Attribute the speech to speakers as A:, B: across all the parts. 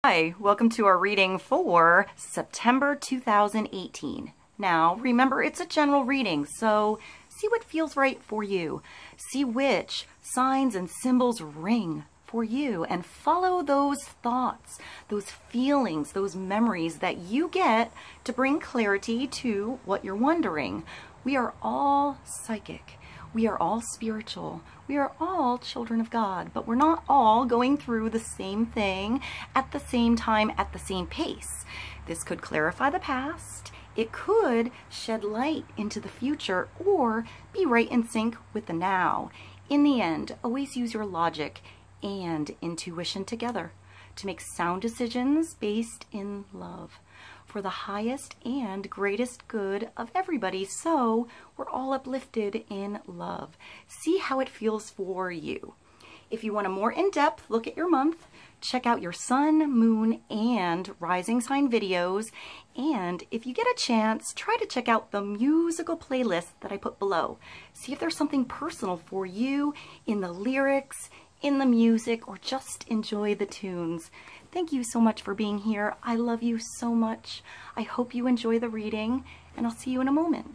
A: Hi, welcome to our reading for September 2018. Now, remember, it's a general reading, so see what feels right for you. See which signs and symbols ring for you and follow those thoughts, those feelings, those memories that you get to bring clarity to what you're wondering. We are all psychic. We are all spiritual. We are all children of God, but we're not all going through the same thing at the same time, at the same pace. This could clarify the past. It could shed light into the future or be right in sync with the now. In the end, always use your logic and intuition together to make sound decisions based in love for the highest and greatest good of everybody, so we're all uplifted in love. See how it feels for you. If you want a more in-depth look at your month, check out your sun, moon, and rising sign videos. And if you get a chance, try to check out the musical playlist that I put below. See if there's something personal for you in the lyrics, in the music, or just enjoy the tunes. Thank you so much for being here. I love you so much. I hope you enjoy the reading, and I'll see you in a moment.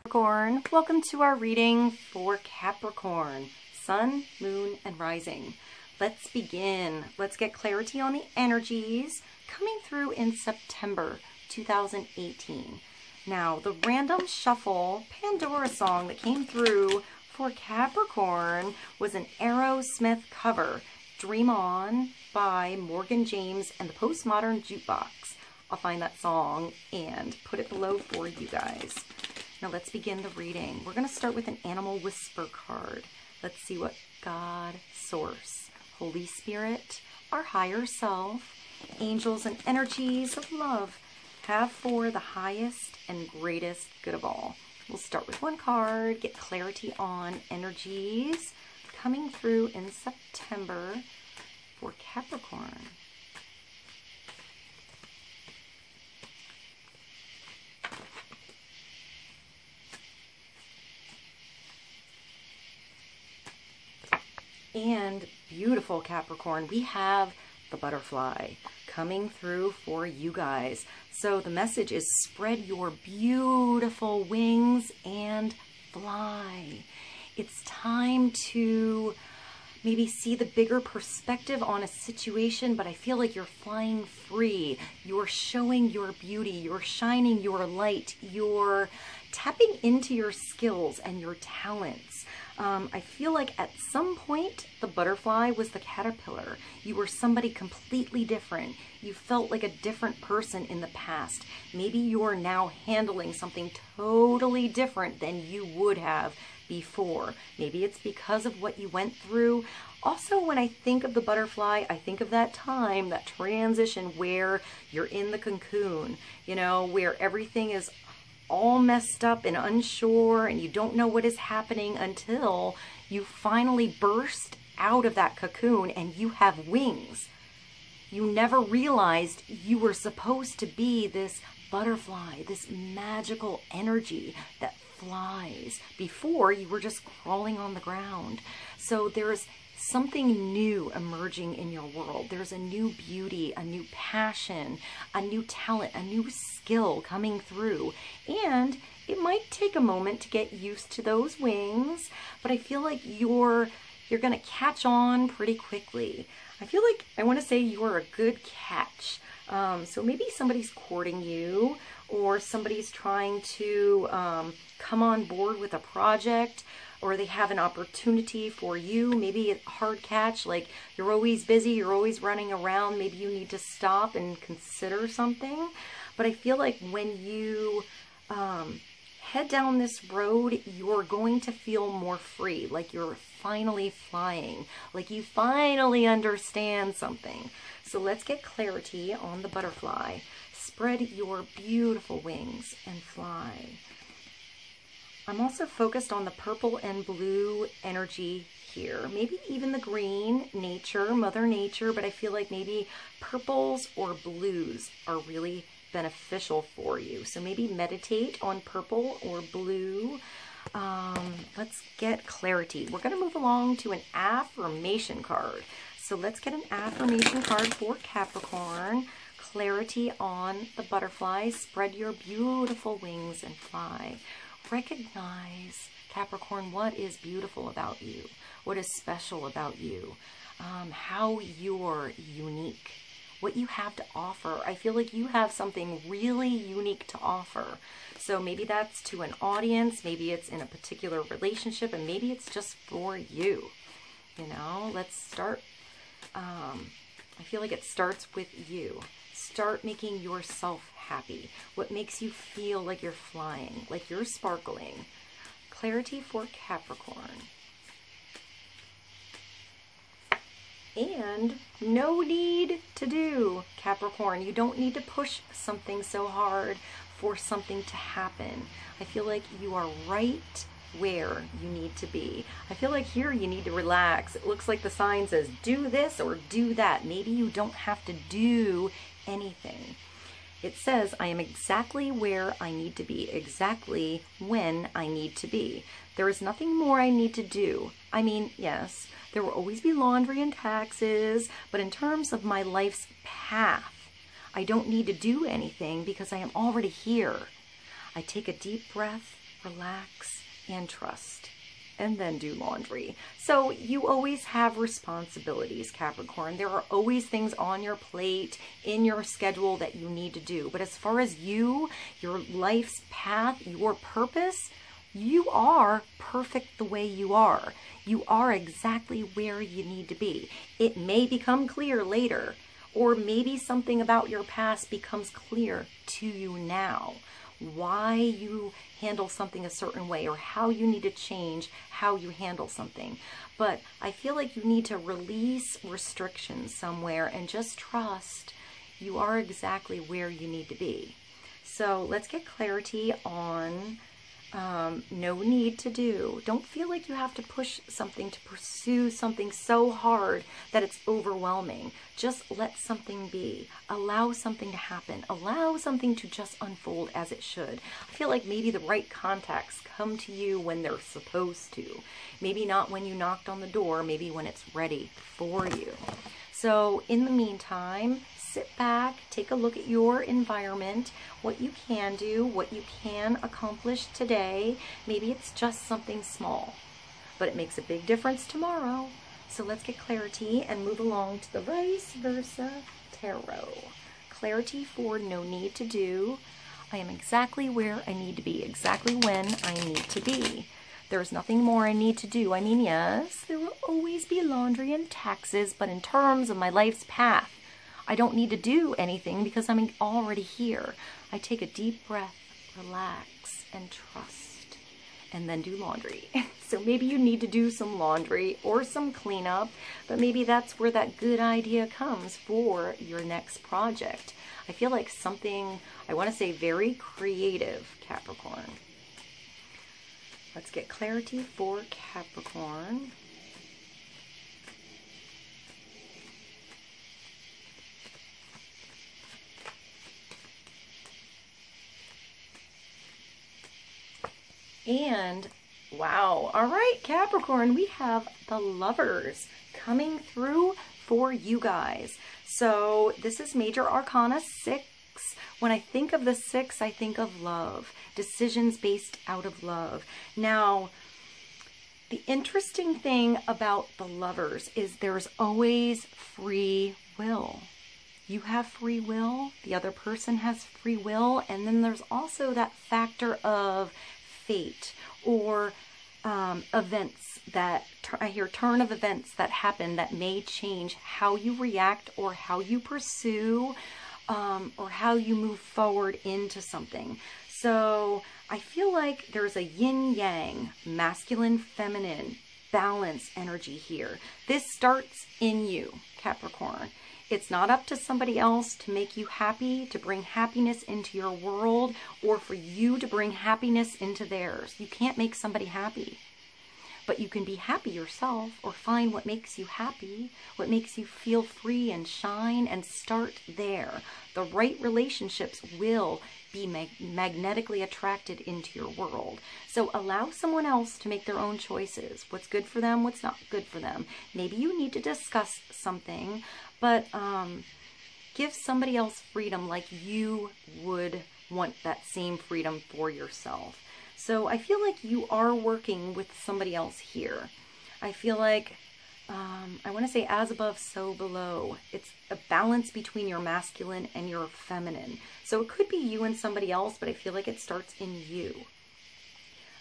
A: Capricorn, welcome to our reading for Capricorn, sun, moon, and rising. Let's begin. Let's get clarity on the energies coming through in September 2018. Now, the random shuffle Pandora song that came through for Capricorn was an Aerosmith cover, Dream On by Morgan James and the Postmodern Jukebox. I'll find that song and put it below for you guys. Now let's begin the reading. We're going to start with an Animal Whisper card. Let's see what God, Source, Holy Spirit, our higher self, angels and energies of love have for the highest and greatest good of all. We'll start with one card, get clarity on energies coming through in September for Capricorn. And beautiful Capricorn, we have the butterfly coming through for you guys. So the message is spread your beautiful wings and fly. It's time to maybe see the bigger perspective on a situation, but I feel like you're flying free. You're showing your beauty. You're shining your light. You're tapping into your skills and your talents. I feel like at some point the butterfly was the caterpillar. You were somebody completely different. You felt like a different person in the past. Maybe you're now handling something totally different than you would have before. Maybe it's because of what you went through. Also, when I think of the butterfly, I think of that time, that transition where you're in the cocoon, you know, where everything is all messed up and unsure and you don't know what is happening until you finally burst out of that cocoon and you have wings. You never realized you were supposed to be this butterfly, this magical energy that flies. Before, you were just crawling on the ground. So there's something new emerging in your world. There's a new beauty, a new passion, a new talent, a new skill coming through. And it might take a moment to get used to those wings, but I feel like you're going to catch on pretty quickly. I feel like I want to say you're a good catch. So maybe somebody's courting you, or somebody's trying to come on board with a project, or they have an opportunity for you. Maybe a hard catch, like you're always busy, you're always running around. Maybe you need to stop and consider something. But I feel like when you head down this road, you're going to feel more free, like you're finally flying, like you finally understand something. So let's get clarity on the butterfly. Spread your beautiful wings and fly. I'm also focused on the purple and blue energy here. Maybe even the green, nature, Mother Nature, but I feel like maybe purples or blues are really beneficial for you. So maybe meditate on purple or blue. Let's get clarity. We're going to move along to an affirmation card. So let's get an affirmation card for Capricorn. Clarity on the butterfly. Spread your beautiful wings and fly. Recognize, Capricorn, what is beautiful about you, what is special about you, how you're unique, what you have to offer. I feel like you have something really unique to offer. So maybe that's to an audience, maybe it's in a particular relationship, and maybe it's just for you. You know, let's start. I feel like it starts with you. Start making yourself happy. What makes you feel like you're flying, like you're sparkling. Clarity for Capricorn. And no need to do, Capricorn. You don't need to push something so hard for something to happen. I feel like you are right where you need to be. I feel like here you need to relax. It looks like the sign says do this or do that. Maybe you don't have to do anything. It says, I am exactly where I need to be, exactly when I need to be. There is nothing more I need to do. I mean, yes, there will always be laundry and taxes, but in terms of my life's path, I don't need to do anything because I am already here. I take a deep breath, relax, and trust, and then do laundry. So you always have responsibilities, Capricorn. There are always things on your plate, in your schedule that you need to do. But as far as you, your life's path, your purpose, you are perfect the way you are. You are exactly where you need to be. It may become clear later, or maybe something about your past becomes clear to you now. Why you handle something a certain way, or how you need to change how you handle something. But I feel like you need to release restrictions somewhere and just trust you are exactly where you need to be. So let's get clarity on no need to do. Don't feel like you have to push something to pursue something so hard that it's overwhelming. Just let something be. Allow something to happen. Allow something to just unfold as it should. I feel like maybe the right contacts come to you when they're supposed to. Maybe not when you knocked on the door, maybe when it's ready for you. So in the meantime, sit back, take a look at your environment, what you can do, what you can accomplish today. Maybe it's just something small, but it makes a big difference tomorrow. So let's get clarity and move along to the vice versa tarot. Clarity for no need to do. I am exactly where I need to be, exactly when I need to be. There's nothing more I need to do. I mean, yes, there will always be laundry and taxes, but in terms of my life's path, I don't need to do anything because I'm already here. I take a deep breath, relax, and trust, and then do laundry. So maybe you need to do some laundry or some cleanup, but maybe that's where that good idea comes for your next project. I feel like something, I want to say very creative, Capricorn. Let's get clarity for Capricorn. And wow, all right, Capricorn, we have the Lovers coming through for you guys. So this is Major Arcana 6. When I think of the 6, I think of love, decisions based out of love. Now, the interesting thing about the Lovers is there's always free will. You have free will, the other person has free will, and then there's also that factor of fate or events that, I hear turn of events that happen that may change how you react or how you pursue or how you move forward into something. So I feel like there's a yin-yang, masculine, feminine, balance energy here. This starts in you, Capricorn. It's not up to somebody else to make you happy, to bring happiness into your world, or for you to bring happiness into theirs. You can't make somebody happy. but you can be happy yourself, or find what makes you happy, what makes you feel free and shine, and start there. The right relationships will be magnetically attracted into your world. So allow someone else to make their own choices. What's good for them, what's not good for them. Maybe you need to discuss something, but give somebody else freedom like you would want that same freedom for yourself. So I feel like you are working with somebody else here. I feel like, I want to say as above, so below. It's a balance between your masculine and your feminine. So it could be you and somebody else, but I feel like it starts in you.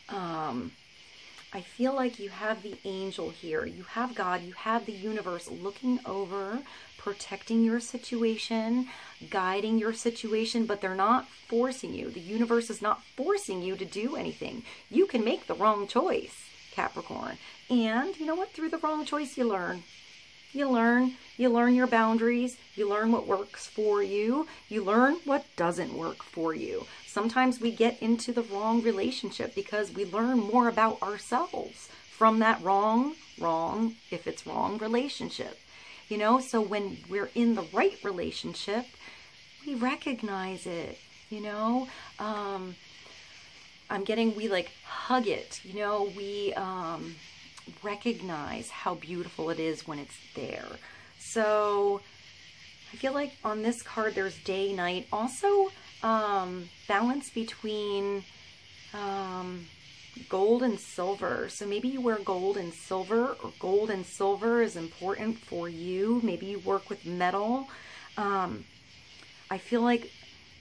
A: I feel like you have the angel here. You have God, you have the universe looking over, protecting your situation, guiding your situation, but they're not forcing you. The universe is not forcing you to do anything. You can make the wrong choice, Capricorn. And you know what? Through the wrong choice, you learn. You learn your boundaries, you learn what works for you, you learn what doesn't work for you. Sometimes we get into the wrong relationship because we learn more about ourselves from that wrong, if it's wrong, relationship. You know, so when we're in the right relationship, we recognize it, you know. We like hug it, you know, we recognize how beautiful it is when it's there. So I feel like on this card there's day, night. Also balance between gold and silver. So maybe you wear gold and silver, or gold and silver is important for you. Maybe you work with metal. I feel like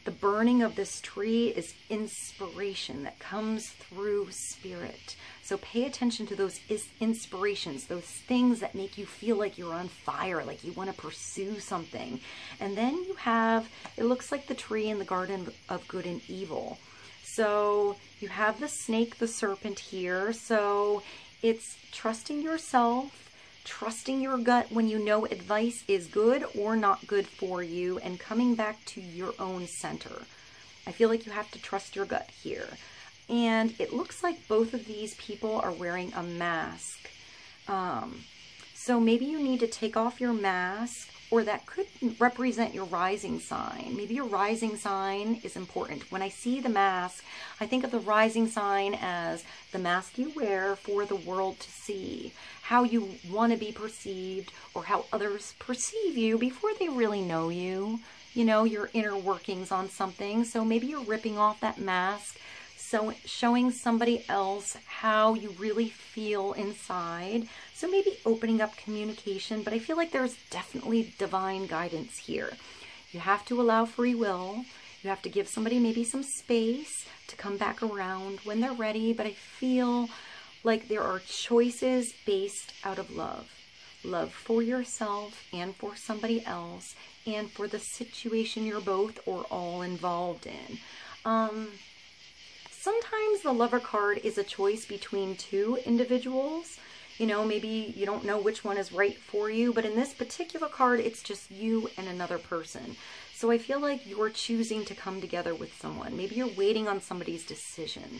A: the burning of this tree is inspiration that comes through spirit. So pay attention to those inspirations, those things that make you feel like you're on fire, like you want to pursue something. And then you have, it looks like the tree in the garden of good and evil. So you have the snake, the serpent here. So it's trusting yourself, trusting your gut when you know advice is good or not good for you, and coming back to your own center. I feel like you have to trust your gut here. And it looks like both of these people are wearing a mask. So maybe you need to take off your mask, or that could represent your rising sign. Maybe your rising sign is important. When I see the mask, I think of the rising sign as the mask you wear for the world to see, how you want to be perceived, or how others perceive you before they really know you, you know, your inner workings on something. So maybe you're ripping off that mask, so showing somebody else how you really feel inside. So maybe opening up communication, but I feel like there's definitely divine guidance here. You have to allow free will. You have to give somebody maybe some space to come back around when they're ready, but I feel like there are choices based out of love. Love for yourself and for somebody else, and for the situation you're both or all involved in. Sometimes the Lover card is a choice between two individuals. You know, maybe you don't know which one is right for you, but in this particular card, it's just you and another person. So I feel like you're choosing to come together with someone. Maybe you're waiting on somebody's decision,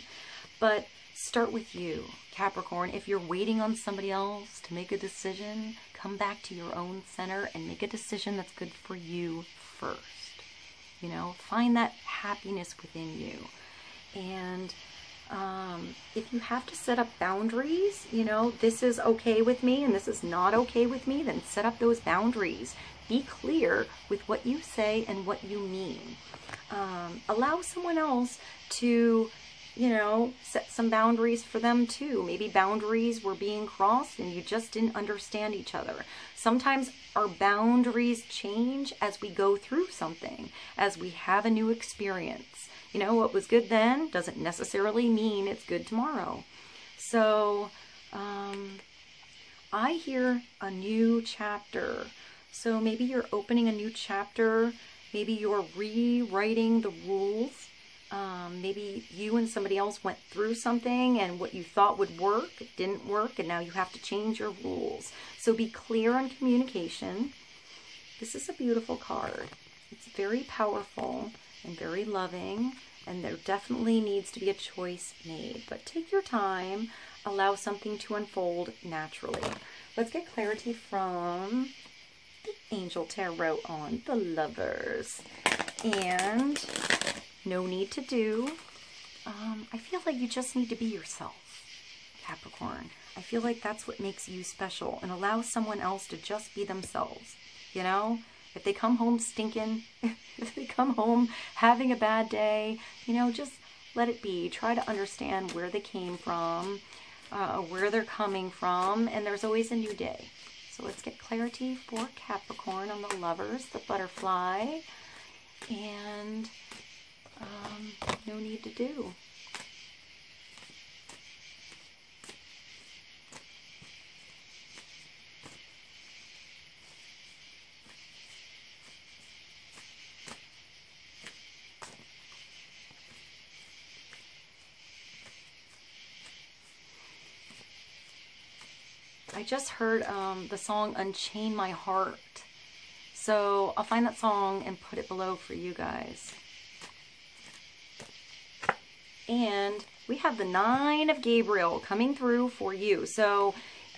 A: but start with you, Capricorn. If you're waiting on somebody else to make a decision, come back to your own center and make a decision that's good for you first. You know, find that happiness within you. And if you have to set up boundaries, you know, this is okay with me and this is not okay with me, then set up those boundaries. Be clear with what you say and what you mean. Allow someone else to, you know, set some boundaries for them too. Maybe boundaries were being crossed and you just didn't understand each other. Sometimes our boundaries change as we go through something, as we have a new experience. You know, what was good then doesn't necessarily mean it's good tomorrow. So I hear a new chapter. So maybe you're opening a new chapter. Maybe you're rewriting the rules. Maybe you and somebody else went through something and what you thought would work didn't work, and now you have to change your rules. So be clear on communication. This is a beautiful card. It's very powerful and very loving, and there definitely needs to be a choice made. But take your time. allow something to unfold naturally. Let's get clarity from the Angel Tarot on the Lovers. And no need to do. I feel like you just need to be yourself, Capricorn. I feel like that's what makes you special, and allow someone else to just be themselves. You know, if they come home stinking, if they come home having a bad day, you know, just let it be. Try to understand where they came from, where they're coming from, and there's always a new day. So let's get clarity for Capricorn on the Lovers, the Butterfly, and no need to do. I just heard the song Unchain My Heart. So I'll find that song and put it below for you guys. And we have the Nine of Gabriel coming through for you. So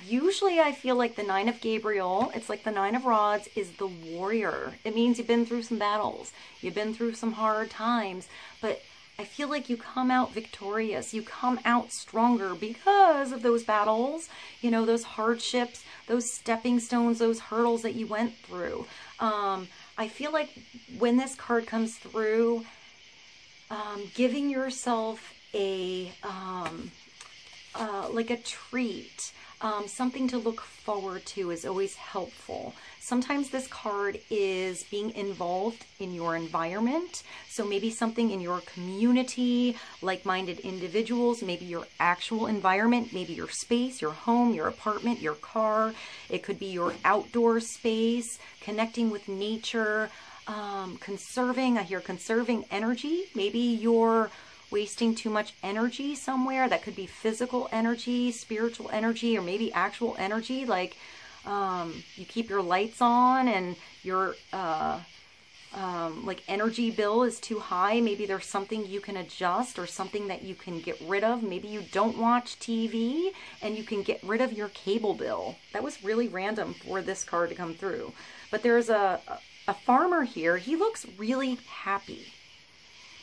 A: usually I feel like the Nine of Gabriel, it's like the Nine of Rods, is the warrior. It means you've been through some battles. You've been through some hard times. But I feel like you come out victorious. You come out stronger because of those battles, you know, those hardships, those stepping stones, those hurdles that you went through. I feel like when this card comes through, giving yourself a, like a treat, something to look forward to is always helpful. Sometimes this card is being involved in your environment. So maybe something in your community, like-minded individuals, maybe your actual environment, maybe your space, your home, your apartment, your car. It could be your outdoor space, connecting with nature, conserving. I hear conserving energy. Maybe you're wasting too much energy somewhere. That could be physical energy, spiritual energy, or maybe actual energy, like you keep your lights on and your like energy bill is too high. Maybe there's something you can adjust or something that you can get rid of. Maybe you don't watch TV and you can get rid of your cable bill. That was really random for this card to come through. But there's a farmer here. He looks really happy.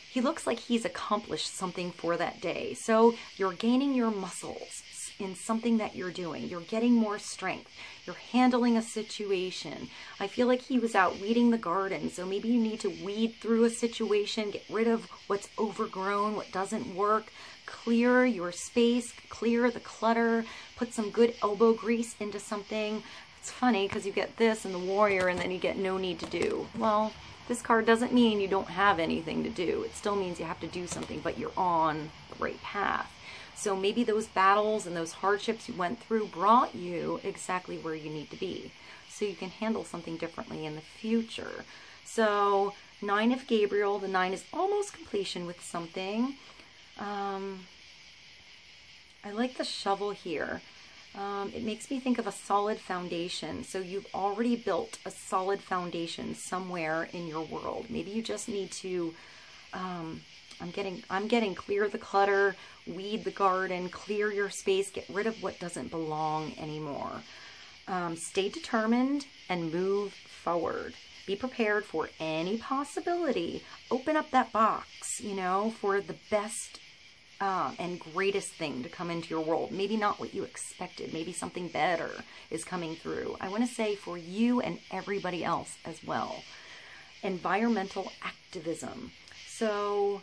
A: He looks like he's accomplished something for that day. So you're gaining your muscles in something that you're doing. You're getting more strength. You're handling a situation. I feel like he was out weeding the garden. So maybe you need to weed through a situation, get rid of what's overgrown, what doesn't work, clear your space, clear the clutter, put some good elbow grease into something. It's funny because you get this in the Warrior and then you get no need to do. Well, this card doesn't mean you don't have anything to do. It still means you have to do something, but you're on the right path. So maybe those battles and those hardships you went through brought you exactly where you need to be. So you can handle something differently in the future. So Nine of Gabriel, the 9 is almost completion with something. I like the shovel here. It makes me think of a solid foundation. So you've already built a solid foundation somewhere in your world. Maybe you just need to, I'm getting clear the clutter, weed the garden, clear your space, get rid of what doesn't belong anymore. Stay determined and move forward. Be prepared for any possibility. Open up that box, you know, for the best and greatest thing to come into your world. Maybe not what you expected. Maybe something better is coming through. I want to say for you and everybody else as well. Environmental activism. So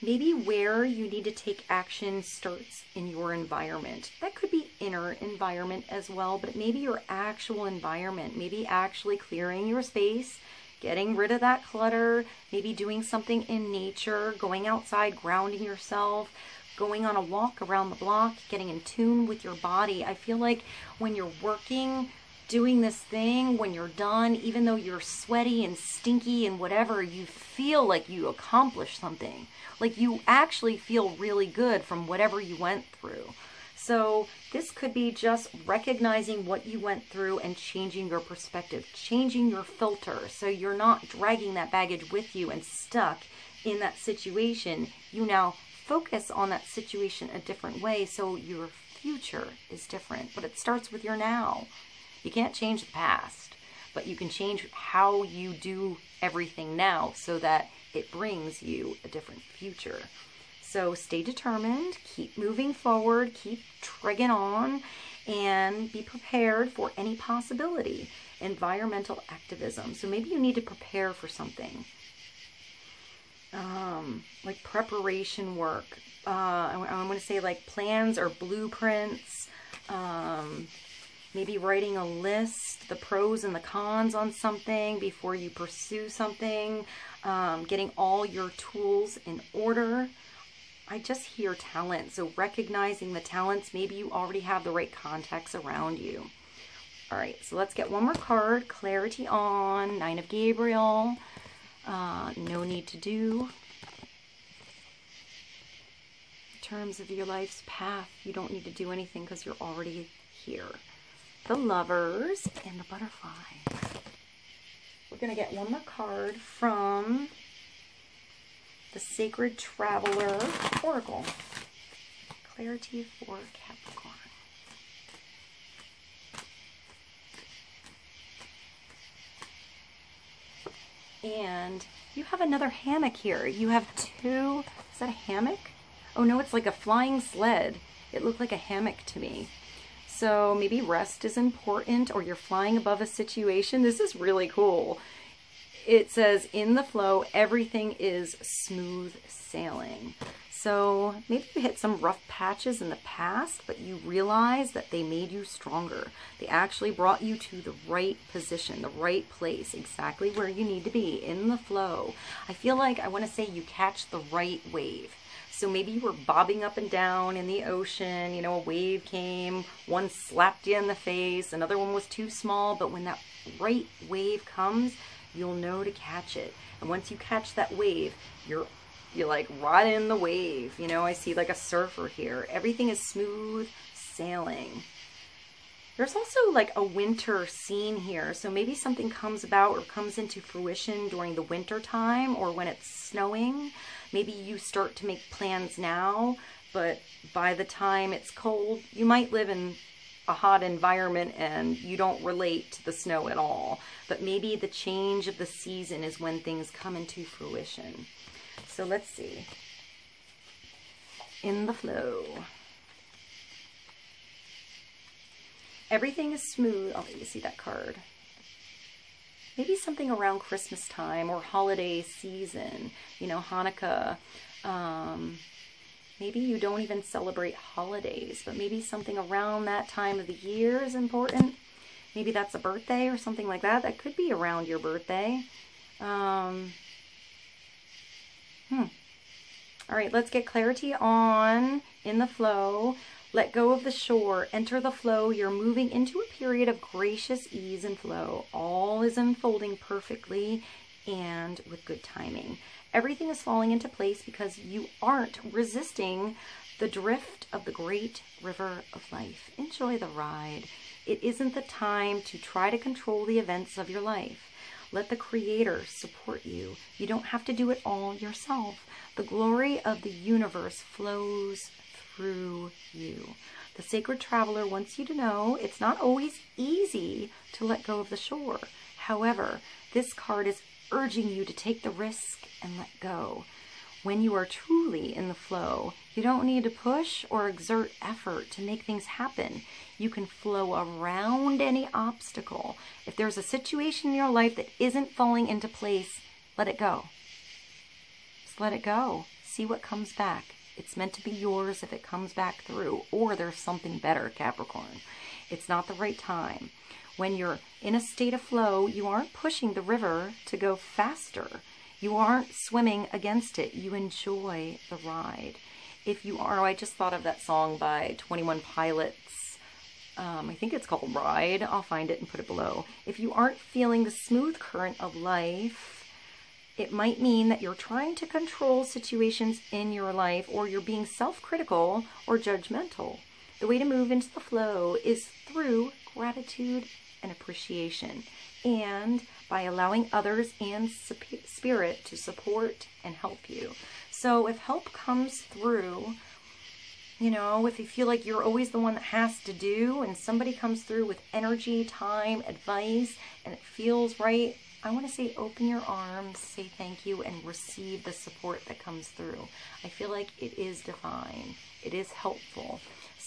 A: maybe where you need to take action starts in your environment. That could be inner environment as well, but maybe your actual environment. Maybe actually clearing your space, getting rid of that clutter, maybe doing something in nature, going outside, grounding yourself, going on a walk around the block, getting in tune with your body. I feel like when you're working, doing this thing, when you're done, even though you're sweaty and stinky and whatever, you feel like you accomplished something. Like you actually feel really good from whatever you went through. So this could be just recognizing what you went through and changing your perspective, changing your filter so you're not dragging that baggage with you and stuck in that situation. You now focus on that situation a different way so your future is different. But it starts with your now. You can't change the past, but you can change how you do everything now so that it brings you a different future. So stay determined, keep moving forward, keep trigging on, and be prepared for any possibility. Environmental activism. So maybe you need to prepare for something. Like preparation work. I'm going to say like plans or blueprints. Maybe writing a list, the pros and the cons on something before you pursue something. Getting all your tools in order. I just hear talent. So recognizing the talents. Maybe you already have the right contacts around you. All right, so let's get one more card. Clarity on. Nine of Gabriel. No need to do. In terms of your life's path, you don't need to do anything because you're already here. The Lovers and the Butterfly. We're going to get one more card from the Sacred Traveler Oracle. Clarity for Capricorn. And you have another hammock here. You have two, is that a hammock? Oh no, it's like a flying sled. It looked like a hammock to me. So maybe rest is important, or you're flying above a situation. This is really cool. It says, in the flow, everything is smooth sailing. So maybe you hit some rough patches in the past, but you realize that they made you stronger. They actually brought you to the right position, the right place, exactly where you need to be, in the flow. I feel like I want to say you catch the right wave. So maybe you were bobbing up and down in the ocean, you know, a wave came, one slapped you in the face, another one was too small, but when that right wave comes, you'll know to catch it. And once you catch that wave, you're like right in the wave. You know, I see like a surfer here. Everything is smooth sailing. There's also like a winter scene here. So maybe something comes about or comes into fruition during the winter time or when it's snowing. Maybe you start to make plans now, but by the time it's cold, you might live in a hot environment and you don't relate to the snow at all. But maybe the change of the season is when things come into fruition. So let's see. In the flow. Everything is smooth. Oh, you see that card. Maybe something around Christmas time or holiday season, you know, Hanukkah. Maybe you don't even celebrate holidays, but maybe something around that time of the year is important. Maybe that's a birthday or something like that. That could be around your birthday. All right, let's get clarity on in the flow. Let go of the shore, enter the flow. You're moving into a period of gracious ease and flow. All is unfolding perfectly and with good timing. Everything is falling into place because you aren't resisting the drift of the great river of life. Enjoy the ride. It isn't the time to try to control the events of your life. Let the Creator support you. You don't have to do it all yourself. The glory of the universe flows through you. The Sacred Traveler wants you to know it's not always easy to let go of the shore. However, this card is urging you to take the risk and let go. When you are truly in the flow, you don't need to push or exert effort to make things happen. You can flow around any obstacle. If there's a situation in your life that isn't falling into place, let it go. Just let it go. See what comes back. It's meant to be yours if it comes back through, or there's something better, Capricorn. It's not the right time. When you're in a state of flow, you aren't pushing the river to go faster. You aren't swimming against it. You enjoy the ride. If you are, I just thought of that song by 21 Pilots. I think it's called Ride. I'll find it and put it below. If you aren't feeling the smooth current of life, it might mean that you're trying to control situations in your life, or you're being self-critical or judgmental. The way to move into the flow is through gratitude and appreciation, and by allowing others and spirit to support and help you. So if help comes through, you know, if you feel like you're always the one that has to do and somebody comes through with energy, time, advice, and it feels right, I want to say open your arms, say thank you, and receive the support that comes through. I feel like it is divine. It is helpful.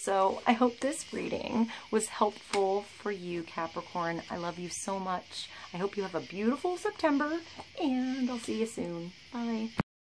A: So I hope this reading was helpful for you, Capricorn. I love you so much. I hope you have a beautiful September, and I'll see you soon. Bye.